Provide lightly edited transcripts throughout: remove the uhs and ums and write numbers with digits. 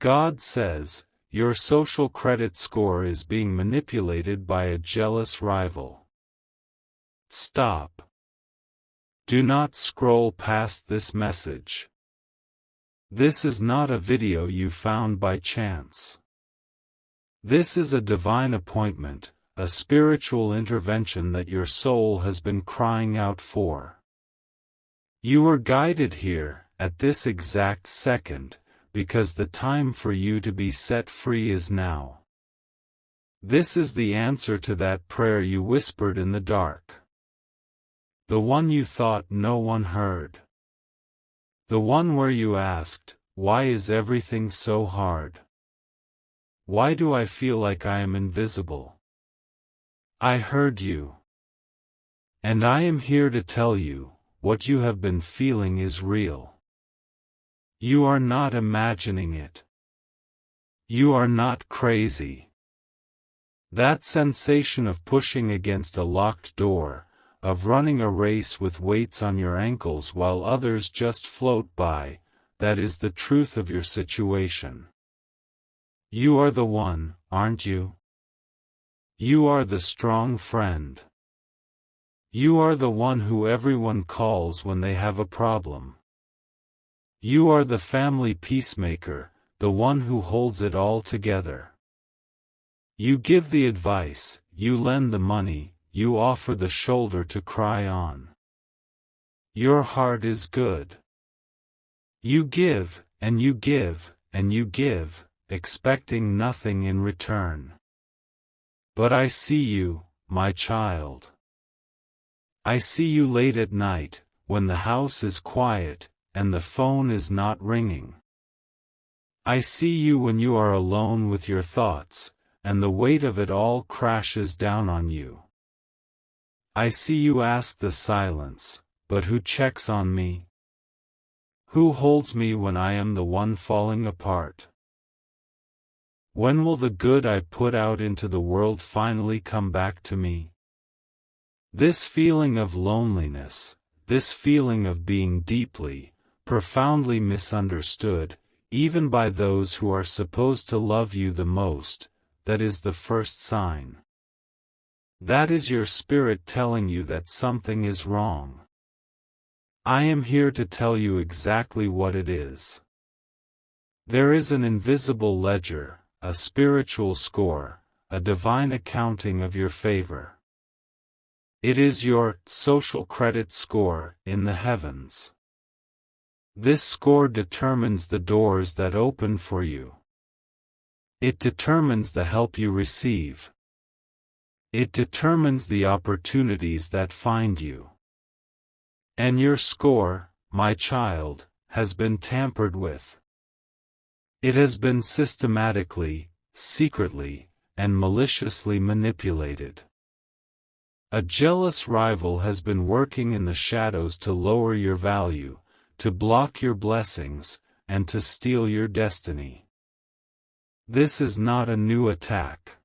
God says, your social credit score is being manipulated by a jealous rival. Stop. Do not scroll past this message. This is not a video you found by chance. This is a divine appointment, a spiritual intervention that your soul has been crying out for. You are guided here, at this exact second, because the time for you to be set free is now. This is the answer to that prayer you whispered in the dark. The one you thought no one heard. The one where you asked, why is everything so hard? Why do I feel like I am invisible? I heard you. And I am here to tell you, what you have been feeling is real. You are not imagining it. You are not crazy. That sensation of pushing against a locked door, of running a race with weights on your ankles while others just float by, that is the truth of your situation. You are the one, aren't you? You are the strong friend. You are the one who everyone calls when they have a problem. You are the family peacemaker, the one who holds it all together. You give the advice, you lend the money, you offer the shoulder to cry on. Your heart is good. You give, and you give, and you give, expecting nothing in return. But I see you, my child. I see you late at night, when the house is quiet, and the phone is not ringing. I see you when you are alone with your thoughts, and the weight of it all crashes down on you. I see you ask the silence, but who checks on me? Who holds me when I am the one falling apart? When will the good I put out into the world finally come back to me? This feeling of loneliness, this feeling of being deeply, profoundly misunderstood, even by those who are supposed to love you the most, that is the first sign. That is your spirit telling you that something is wrong. I am here to tell you exactly what it is. There is an invisible ledger, a spiritual score, a divine accounting of your favor. It is your social credit score in the heavens. This score determines the doors that open for you. It determines the help you receive. It determines the opportunities that find you. And your score, my child, has been tampered with. It has been systematically, secretly, and maliciously manipulated. A jealous rival has been working in the shadows to lower your value, to block your blessings, and to steal your destiny. This is not a new attack.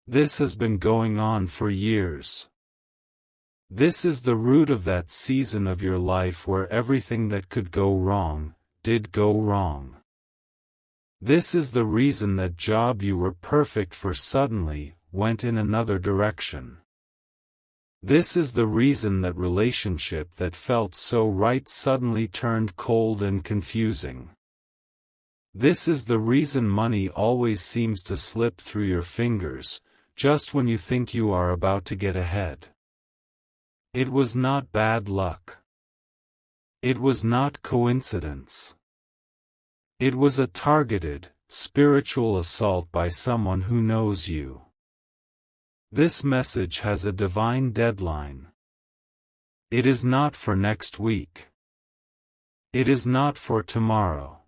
This has been going on for years. This is the root of that season of your life where everything that could go wrong, did go wrong. This is the reason that job you were perfect for suddenly, went in another direction. This is the reason that relationship that felt so right suddenly turned cold and confusing. This is the reason money always seems to slip through your fingers, just when you think you are about to get ahead. It was not bad luck. It was not coincidence. It was a targeted, spiritual assault by someone who knows you. This message has a divine deadline. It is not for next week. It is not for tomorrow.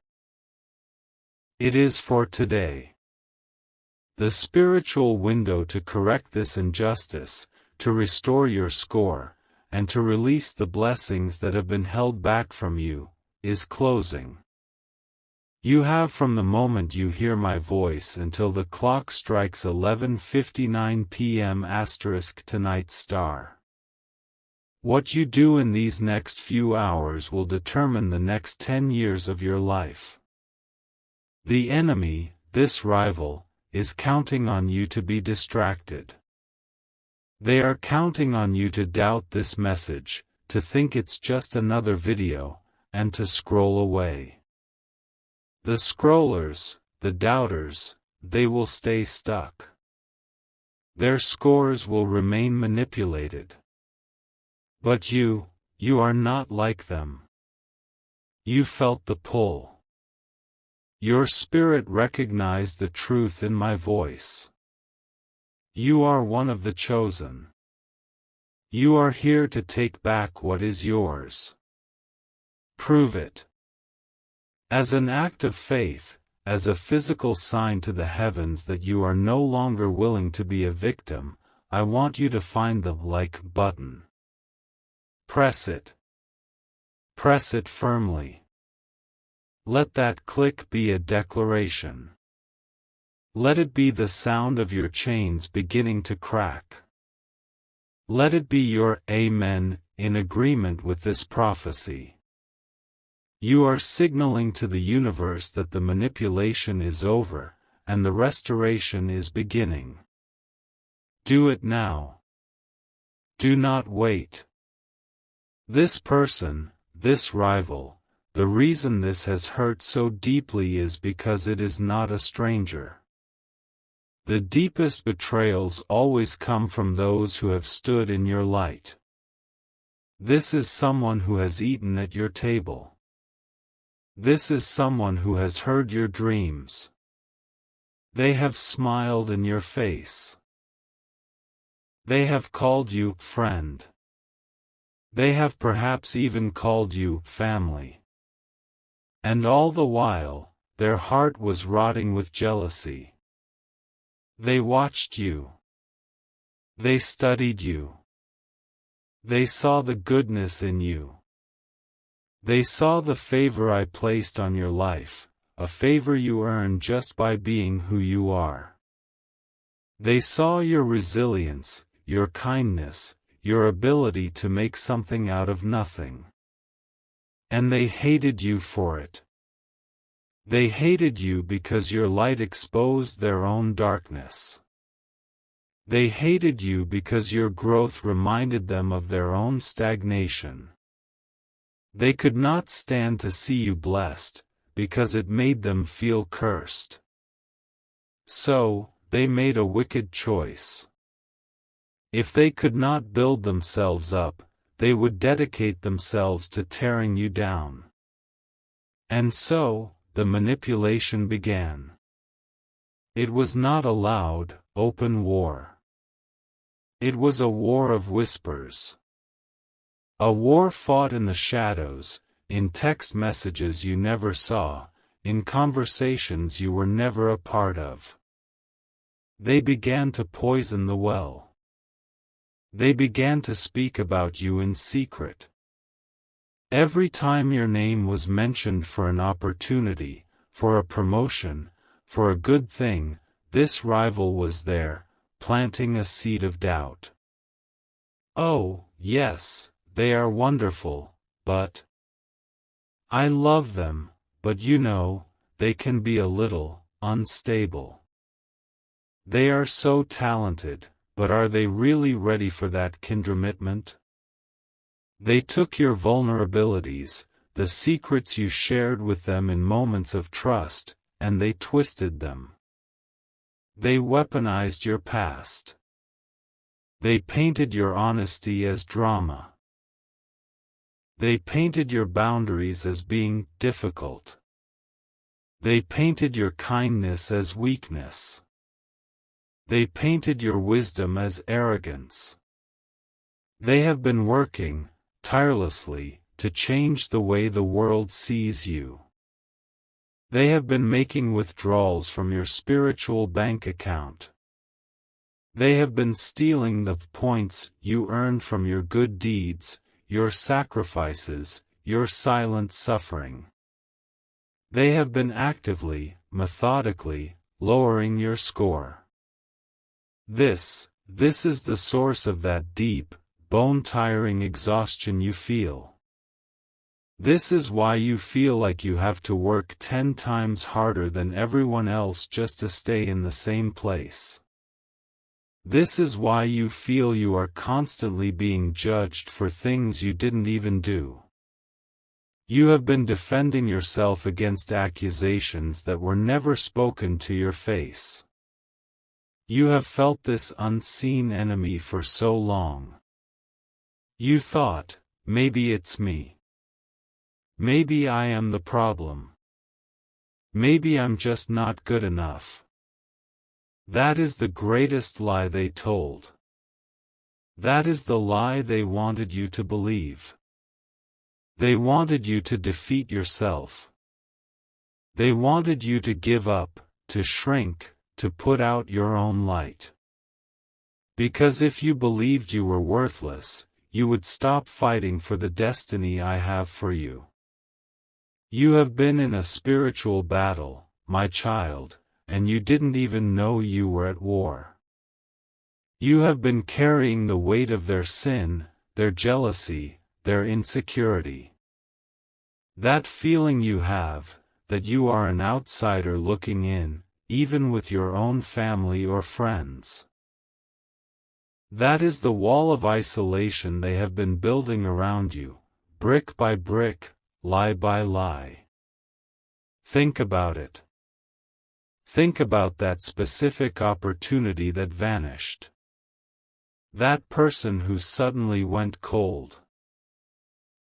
It is for today. The spiritual window to correct this injustice, to restore your score, and to release the blessings that have been held back from you, is closing. You have from the moment you hear my voice until the clock strikes 11:59 p.m. *tonight star. What you do in these next few hours will determine the next 10 years of your life. The enemy, this rival, is counting on you to be distracted. They are counting on you to doubt this message, to think it's just another video, and to scroll away. The scrollers, the doubters, they will stay stuck. Their scores will remain manipulated. But you are not like them. You felt the pull. Your spirit recognized the truth in my voice. You are one of the chosen. You are here to take back what is yours. Prove it. As an act of faith, as a physical sign to the heavens that you are no longer willing to be a victim, I want you to find the like button. Press it. Press it firmly. Let that click be a declaration. Let it be the sound of your chains beginning to crack. Let it be your amen in agreement with this prophecy. You are signaling to the universe that the manipulation is over, and the restoration is beginning. Do it now. Do not wait. This person, this rival, the reason this has hurt so deeply is because it is not a stranger. The deepest betrayals always come from those who have stood in your light. This is someone who has eaten at your table. This is someone who has heard your dreams. They have smiled in your face. They have called you friend. They have perhaps even called you family. And all the while, their heart was rotting with jealousy. They watched you. They studied you. They saw the goodness in you. They saw the favor I placed on your life, a favor you earned just by being who you are. They saw your resilience, your kindness, your ability to make something out of nothing. And they hated you for it. They hated you because your light exposed their own darkness. They hated you because your growth reminded them of their own stagnation. They could not stand to see you blessed, because it made them feel cursed. So, they made a wicked choice. If they could not build themselves up, they would dedicate themselves to tearing you down. And so, the manipulation began. It was not a loud, open war. It was a war of whispers. A war fought in the shadows, in text messages you never saw, in conversations you were never a part of. They began to poison the well. They began to speak about you in secret. Every time your name was mentioned for an opportunity, for a promotion, for a good thing, this rival was there, planting a seed of doubt. Oh, yes, they are wonderful, but I love them, but you know, they can be a little unstable. They are so talented, but are they really ready for that commitment? They took your vulnerabilities, the secrets you shared with them in moments of trust, and they twisted them. They weaponized your past. They painted your honesty as drama. They painted your boundaries as being difficult. They painted your kindness as weakness. They painted your wisdom as arrogance. They have been working, tirelessly, to change the way the world sees you. They have been making withdrawals from your spiritual bank account. They have been stealing the points you earned from your good deeds, your sacrifices, your silent suffering. They have been actively, methodically, lowering your score. This is the source of that deep, bone-tiring exhaustion you feel. This is why you feel like you have to work 10 times harder than everyone else just to stay in the same place. This is why you feel you are constantly being judged for things you didn't even do. You have been defending yourself against accusations that were never spoken to your face. You have felt this unseen enemy for so long. You thought, maybe it's me. Maybe I am the problem. Maybe I'm just not good enough. That is the greatest lie they told. That is the lie they wanted you to believe. They wanted you to defeat yourself. They wanted you to give up, to shrink, to put out your own light. Because if you believed you were worthless, you would stop fighting for the destiny I have for you. You have been in a spiritual battle, my child, and you didn't even know you were at war. You have been carrying the weight of their sin, their jealousy, their insecurity. That feeling you have, that you are an outsider looking in, even with your own family or friends. That is the wall of isolation they have been building around you, brick by brick, lie by lie. Think about it. Think about that specific opportunity that vanished. That person who suddenly went cold.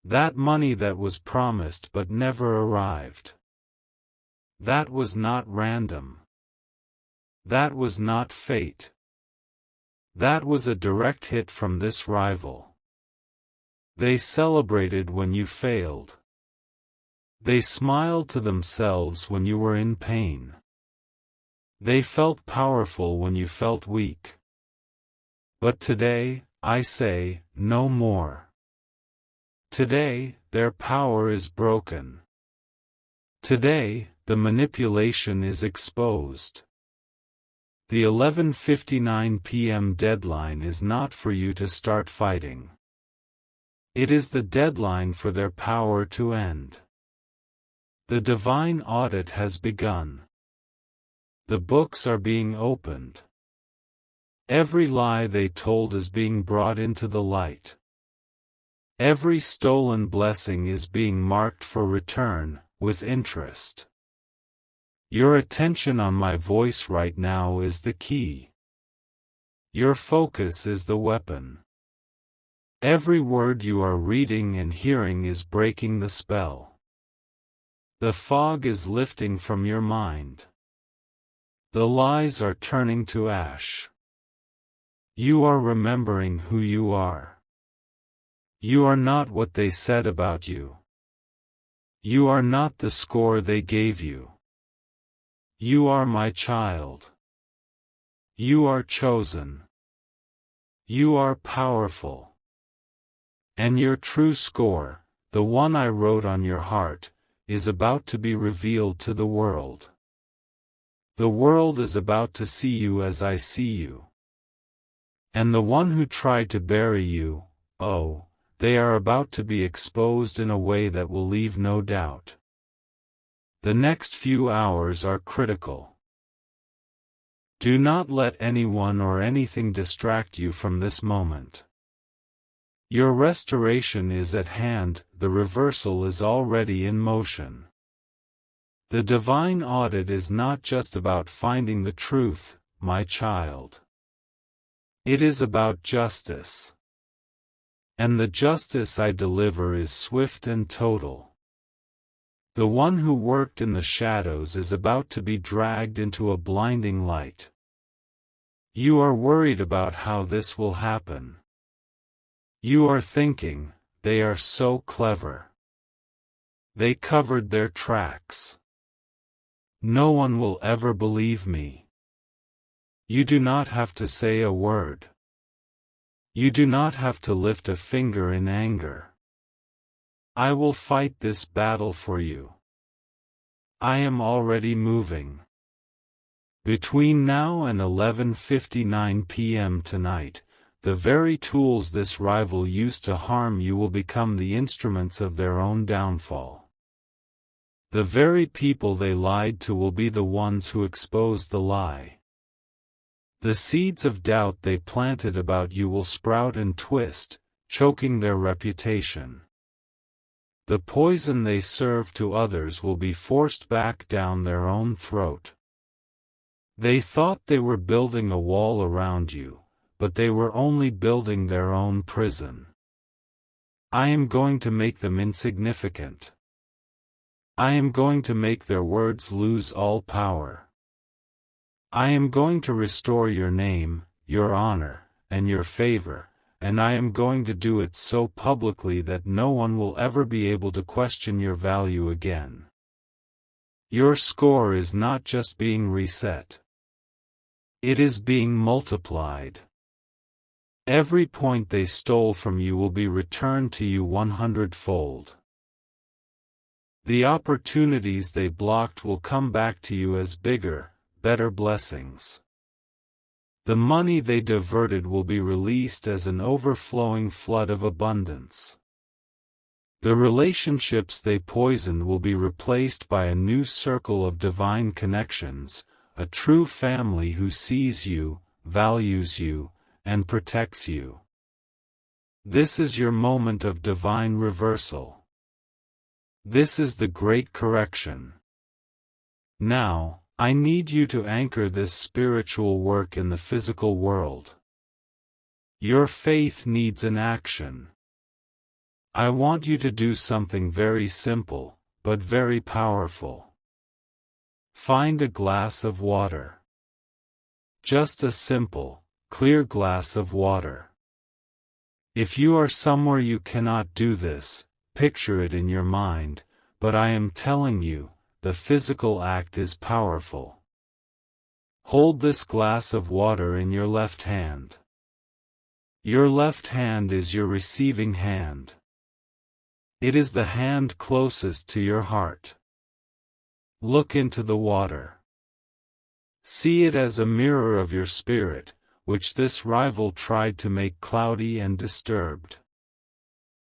That money that was promised but never arrived. That was not random. That was not fate. That was a direct hit from this rival. They celebrated when you failed. They smiled to themselves when you were in pain. They felt powerful when you felt weak. But today, I say, no more. Today, their power is broken. Today, the manipulation is exposed. The 11:59 p.m. deadline is not for you to start fighting. It is the deadline for their power to end. The divine audit has begun. The books are being opened. Every lie they told is being brought into the light. Every stolen blessing is being marked for return, with interest. Your attention on my voice right now is the key. Your focus is the weapon. Every word you are reading and hearing is breaking the spell. The fog is lifting from your mind. The lies are turning to ash. You are remembering who you are. You are not what they said about you. You are not the score they gave you. You are my child. You are chosen. You are powerful. And your true score, the one I wrote on your heart, is about to be revealed to the world. The world is about to see you as I see you. And the one who tried to bury you, oh, they are about to be exposed in a way that will leave no doubt. The next few hours are critical. Do not let anyone or anything distract you from this moment. Your restoration is at hand, the reversal is already in motion. The divine audit is not just about finding the truth, my child. It is about justice. And the justice I deliver is swift and total. The one who worked in the shadows is about to be dragged into a blinding light. You are worried about how this will happen. You are thinking, they are so clever. They covered their tracks. No one will ever believe me. You do not have to say a word. You do not have to lift a finger in anger. I will fight this battle for you. I am already moving. Between now and 11:59 p.m. tonight, the very tools this rival used to harm you will become the instruments of their own downfall. The very people they lied to will be the ones who expose the lie. The seeds of doubt they planted about you will sprout and twist, choking their reputation. The poison they serve to others will be forced back down their own throat. They thought they were building a wall around you, but they were only building their own prison. I am going to make them insignificant. I am going to make their words lose all power. I am going to restore your name, your honor, and your favor, and I am going to do it so publicly that no one will ever be able to question your value again. Your score is not just being reset. It is being multiplied. Every point they stole from you will be returned to you 100-fold. The opportunities they blocked will come back to you as bigger, better blessings. The money they diverted will be released as an overflowing flood of abundance. The relationships they poisoned will be replaced by a new circle of divine connections, a true family who sees you, values you, and protects you. This is your moment of divine reversal. This is the great correction. Now, I need you to anchor this spiritual work in the physical world. Your faith needs an action. I want you to do something very simple, but very powerful. Find a glass of water. Just a simple, clear glass of water. If you are somewhere you cannot do this, picture it in your mind, but I am telling you, the physical act is powerful. Hold this glass of water in your left hand. Your left hand is your receiving hand. It is the hand closest to your heart. Look into the water. See it as a mirror of your spirit, which this rival tried to make cloudy and disturbed.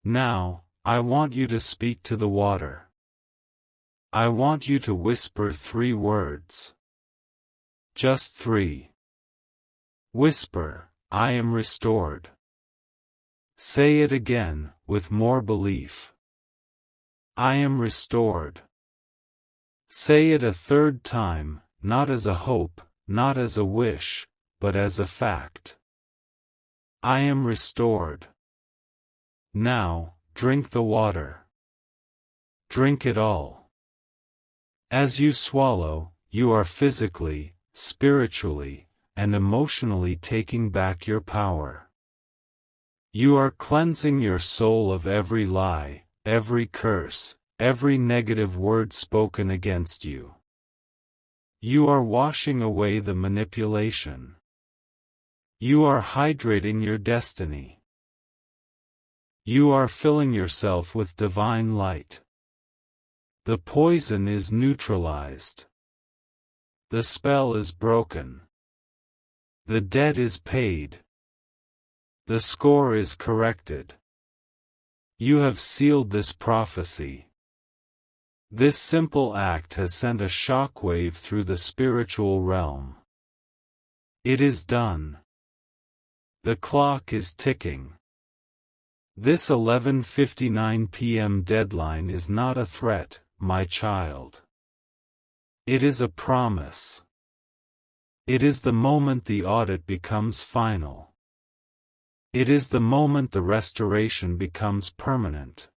Now, I want you to speak to the water. I want you to whisper 3 words. Just 3. Whisper, I am restored. Say it again, with more belief. I am restored. Say it a 3rd time, not as a hope, not as a wish, but as a fact. I am restored. Now, drink the water. Drink it all. As you swallow, you are physically, spiritually, and emotionally taking back your power. You are cleansing your soul of every lie, every curse, every negative word spoken against you. You are washing away the manipulation. You are hydrating your destiny. You are filling yourself with divine light. The poison is neutralized. The spell is broken. The debt is paid. The score is corrected. You have sealed this prophecy. This simple act has sent a shockwave through the spiritual realm. It is done. The clock is ticking. This 11:59 p.m. deadline is not a threat, my child. It is a promise. It is the moment the audit becomes final. It is the moment the restoration becomes permanent.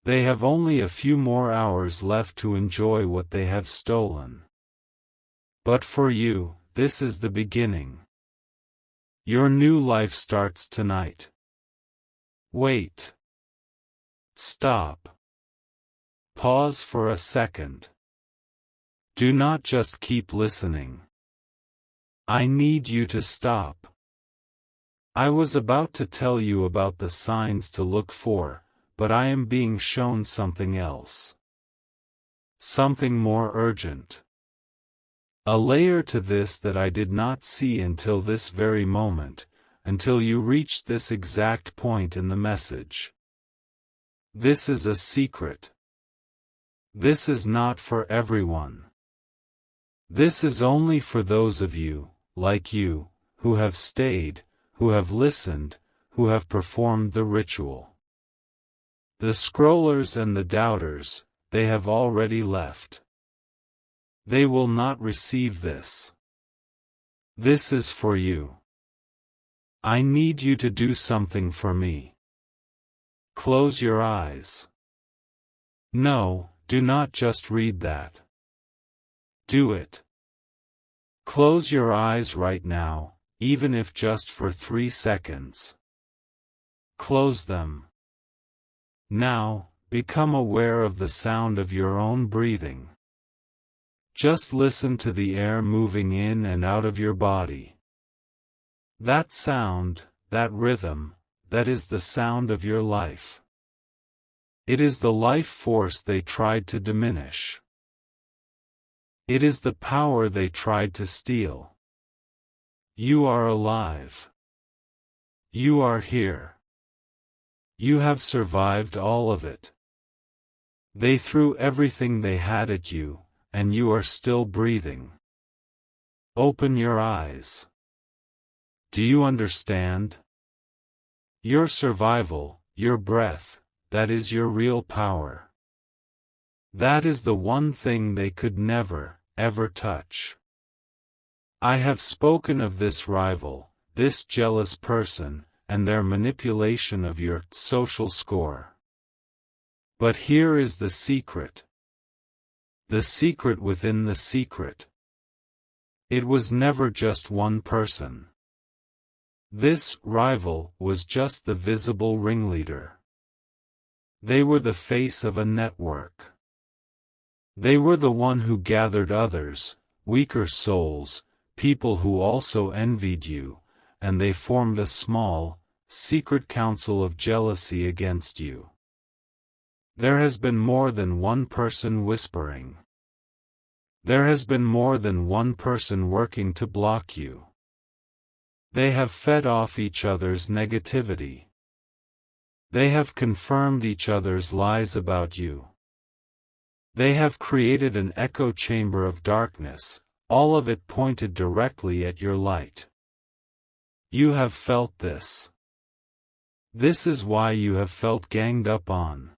They have only a few more hours left to enjoy what they have stolen. But for you, this is the beginning. Your new life starts tonight. Wait. Stop. Pause for a second. Do not just keep listening. I need you to stop. I was about to tell you about the signs to look for, but I am being shown something else. Something more urgent. A layer to this that I did not see until this very moment, until you reached this exact point in the message. This is a secret. This is not for everyone. This is only for those of you, like you, who have stayed, who have listened, who have performed the ritual. The scrollers and the doubters, they have already left. They will not receive this. This is for you. I need you to do something for me. Close your eyes. No, do not just read that. Do it. Close your eyes right now, even if just for 3 seconds. Close them. Now, become aware of the sound of your own breathing. Just listen to the air moving in and out of your body. That sound, that rhythm, that is the sound of your life. It is the life force they tried to diminish. It is the power they tried to steal. You are alive. You are here. You have survived all of it. They threw everything they had at you, and you are still breathing. Open your eyes. Do you understand? Your survival, your breath, that is your real power. That is the one thing they could never, ever touch. I have spoken of this rival, this jealous person, and their manipulation of your social score. But here is the secret. The secret within the secret. It was never just one person. This rival was just the visible ringleader. They were the face of a network. They were the one who gathered others, weaker souls, people who also envied you, and they formed a small, secret council of jealousy against you. There has been more than one person whispering. There has been more than one person working to block you. They have fed off each other's negativity. They have confirmed each other's lies about you. They have created an echo chamber of darkness, all of it pointed directly at your light. You have felt this. This is why you have felt ganged up on.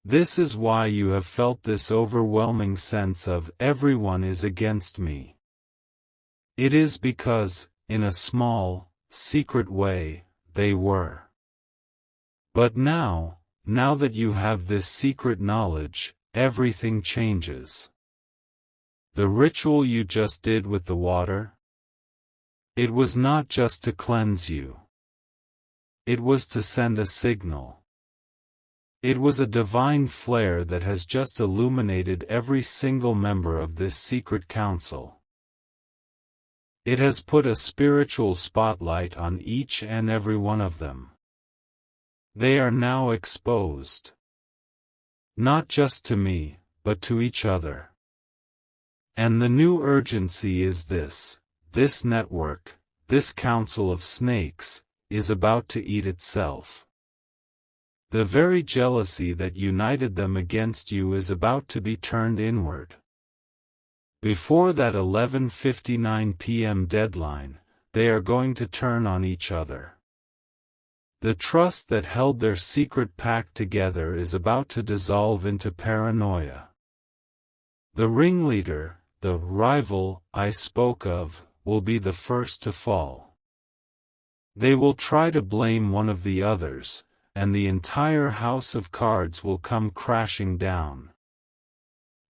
This is why you have felt this overwhelming sense of everyone is against me. It is because, in a small, secret way, they were. But now that you have this secret knowledge, everything changes. The ritual you just did with the water? It was not just to cleanse you. It was to send a signal. It was a divine flare that has just illuminated every single member of this secret council. It has put a spiritual spotlight on each and every one of them. They are now exposed. Not just to me, but to each other. And the new urgency is this network, this council of snakes, is about to eat itself. The very jealousy that united them against you is about to be turned inward. Before that 11:59 p.m. deadline, they are going to turn on each other. The trust that held their secret pact together is about to dissolve into paranoia. The ringleader, the rival I spoke of, will be the first to fall. They will try to blame one of the others, and the entire house of cards will come crashing down.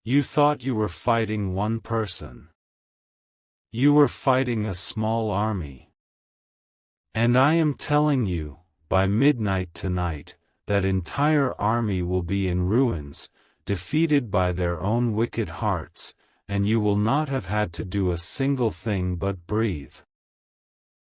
You thought you were fighting one person. You were fighting a small army. And I am telling you, by midnight tonight, that entire army will be in ruins, defeated by their own wicked hearts, and you will not have had to do a single thing but breathe.